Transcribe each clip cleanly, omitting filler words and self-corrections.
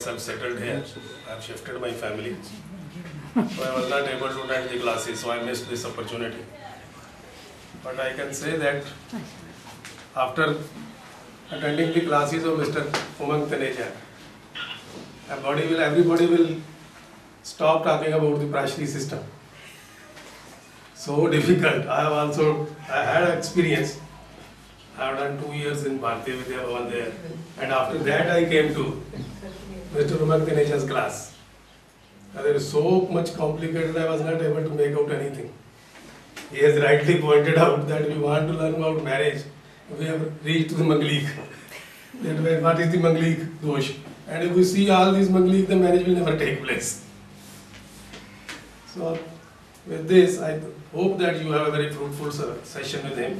myself settled here. I've shifted my family. So I was not able to attend the classes, so I missed this opportunity. But I can say that after attending the classes of Mr. Umang Taneja, everybody will stop talking about the Prashri system. So difficult. I had experience. I have done 2 years in Bharatiya Vidya Bhavan there. And after that I came to Mr. Umang Taneja's class. It is so much complicated, I was not able to make out anything. He has rightly pointed out that we want to learn about marriage. We have reached to the Manglik. That what is the Manglik dosh? And if we see all these Manglik, the marriage will never take place. So with this, I hope that you have a very fruitful session with him,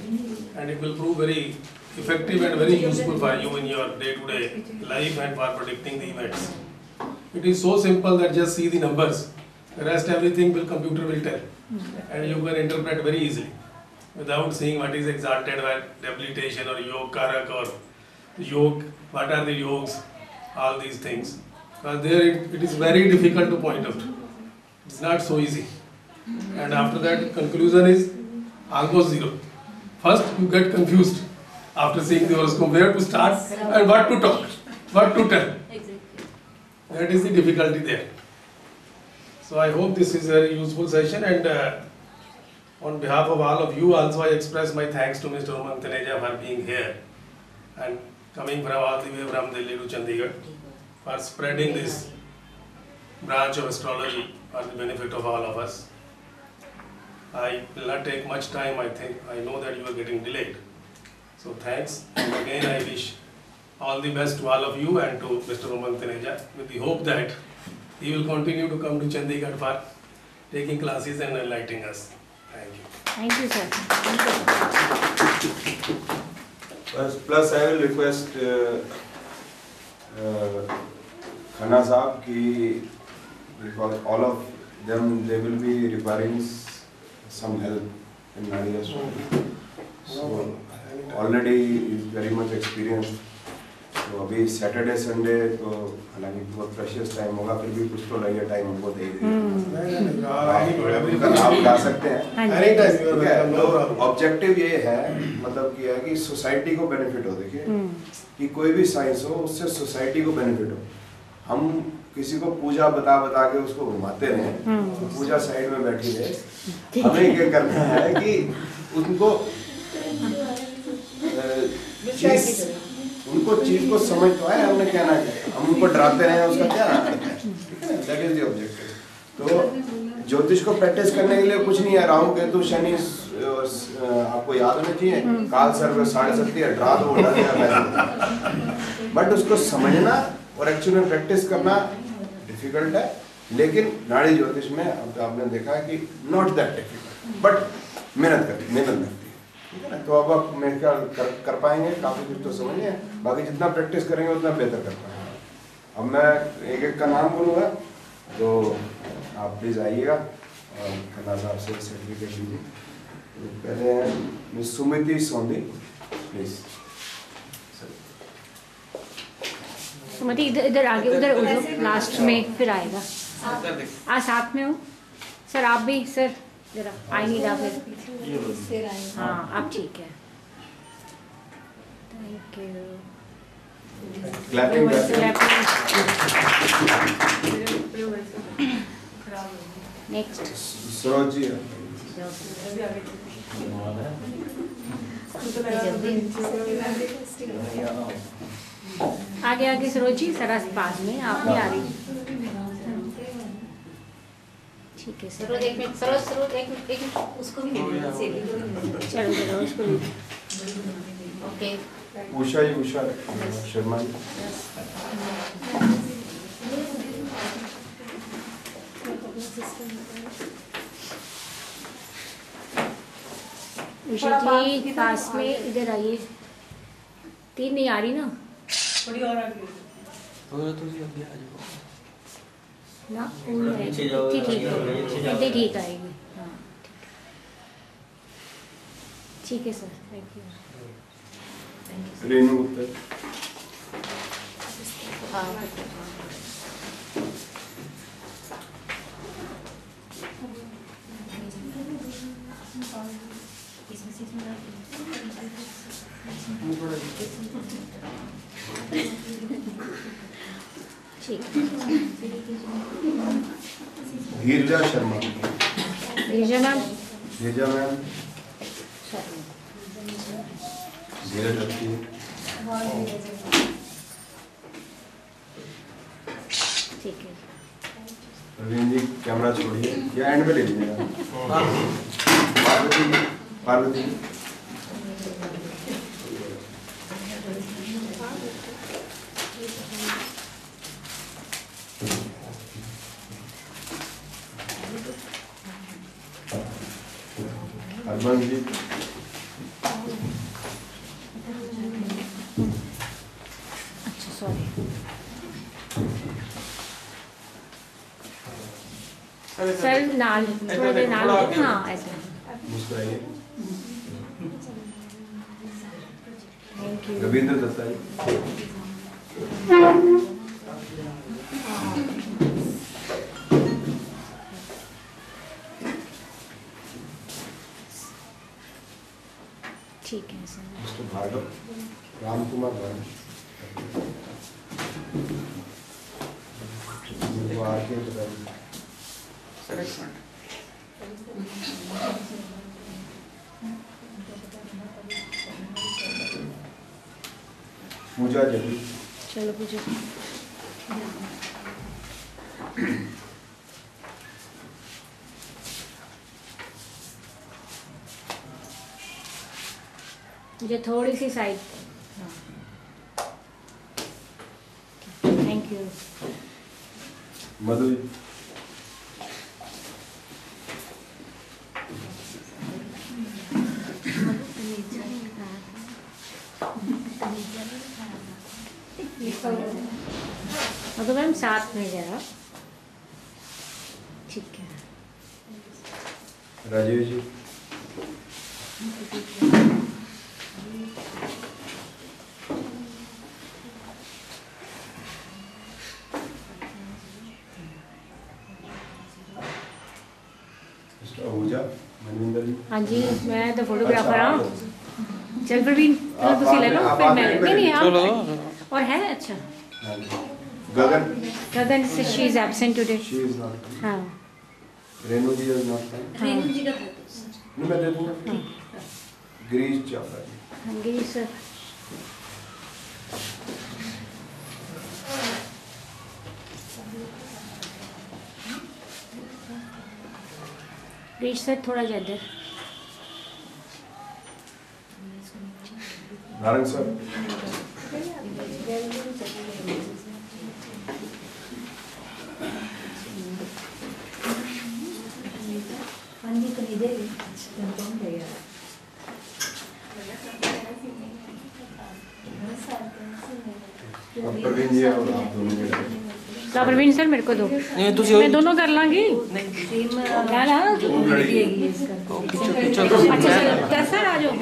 and it will prove very effective and very useful for you in your day-to-day life and for predicting the events. It is so simple that just see the numbers. The rest everything computer will tell, and you can interpret very easily without seeing what is exalted by debilitation or yog karak or yog, what are the yogs, all these things. Because there it is very difficult to point out. It's not so easy. And after that, conclusion is almost zero. First, you get confused after seeing the horoscope, where to start and what to talk, what to tell. That is the difficulty there. So I hope this is a very useful session, and on behalf of all of you also I express my thanks to Mr. Umang Taneja for being here and coming from all the way from Delhi to Chandigarh for spreading this branch of astrology for the benefit of all of us. I will not take much time, I know that you are getting delayed. So thanks, and again I wish all the best to all of you and to Mr. Umang Taneja, with the hope that he will continue to come to Chandigarh for taking classes and enlightening us. Thank you. Thank you, sir. Thank you. Plus I will request Khanna Saab ki, because all of them, they will be requiring some help in Nadi astrology. So already is very much experienced. तो अभी Saturday Sunday तो हालांकि बहुत precious time होगा, फिर भी कुछ तो लगे टाइम हमको दे दीजिए। आप ला सकते हैं। तो ऑब्जेक्टिव ये है, मतलब कि है कि सोसाइटी को बेनिफिट हो। देखिए कि कोई भी साइंस हो, उससे सोसाइटी को बेनिफिट हो। हम किसी को पूजा बता के उसको घुमाते रहे, तो पूजा साइड में बैठी रहे। हमें क्या करना है कि उनको चीज को समझ तो आए, हमने क्या ना किया, हम उनको डराते रहे, उसका क्या दैट इज द ऑब्जेक्टिव। तो ज्योतिष को प्रैक्टिस करने के लिए कुछ नहीं है। राहु केतु शनि आपको याद होने चाहिए, काल सर्व 7.5 डरा दो, बट उसको समझना और एक्चुअली में प्रैक्टिस करना डिफिकल्ट है। लेकिन नाड़ी ज्योतिष में अब आपने देखा कि नॉट दैट डिफिकल्ट, बट मेहनत लगती है, ठीक है ना। तो अब आप मेरे ख्याल कर पाएंगे, काफ़ी कुछ तो समझिए, बाकी जितना प्रैक्टिस करेंगे उतना बेहतर कर पाएंगे। अब मैं एक का नाम बोलूँगा, तो आप प्लीज़ आइएगा और खन्ना साहब से सर्टिफिकेट लीजिए। तो पहले मिस सुमिति सोंदी, प्लीज़। सुमति इधर आगे, उधर लास्ट में फिर आएगा। साथ में हो सर, आप भी सर जरा आई नहीं रहा फिर। हाँ आप ठीक है, thank you. Next Saroj ji, आगे सरोज जी, सरा पास में आप नहीं आ रही। ठीक है सर, एक मिनट सरोज एक मिनट उसको भी चलो जरा उसको भी। ओके उषा शर्मा जी। उषा जी पास में इधर आइए। 3 नहीं आ रही ना, थोड़ी और आगे ना ठीक ठीक आएगी। हाँ ठीक है सर, थैंक यू। रेणु उत्तर। हाँ ठीक है। धीरजा शर्मा। धीरजा मैम, धीरजा मैम धीरज रखिए। ठीक है। प्रवीण जी कैमरा छोड़िए या एंड में ले लीजिएगा। पार्वती पार्वती हरमन जी अच्छा सॉरी। सर नाल थोड़ा देर नाल, हाँ ऐसा। मुस्कुराइए। Thank you. रविंद्र दत्ता जी। ठीक है सर। मिस्टर भार्गव राम कुमार भार्गव वो आके बताइए। पूजा जल्दी। चलो पूजा। मुझे थोड़ी सी side. Thank you. Madhu ji. तो मैम साथ में जरा। ठीक है। राजेश जी। आहूजा मनविंदर जी। हाँ जी, मैं तो फोटोग्राफर अच्छा, हूँ। चल प्रवीण, चलो आप तुसी ले लो, आप फिर मैं आप नहीं आप। चलो। और है अच्छा। हाँ जी। गगन। गगन से she is absent today. She is not. हाँ। रेणु जी इज नॉट। रेणु जी का नहीं मैं दे दूंगा। गिरीश चावला जी। हाँ जी सर। गिरीश सर थोड़ा ज्यादा। नारंग सर। प्रवीण जी और आप दोनों मिलकर। ला प्रवीण सर मेरे को दो। नहीं तुझे मैं दोनों कर लांगी। ला ला। अच्छा चलो सर आ जाओ।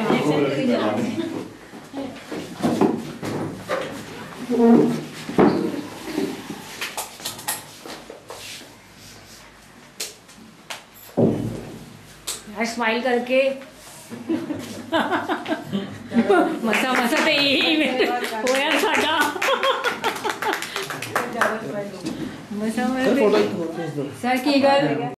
यार स्माइल करके मसा मसा तो यही होया साडा मसा मसा सर की गल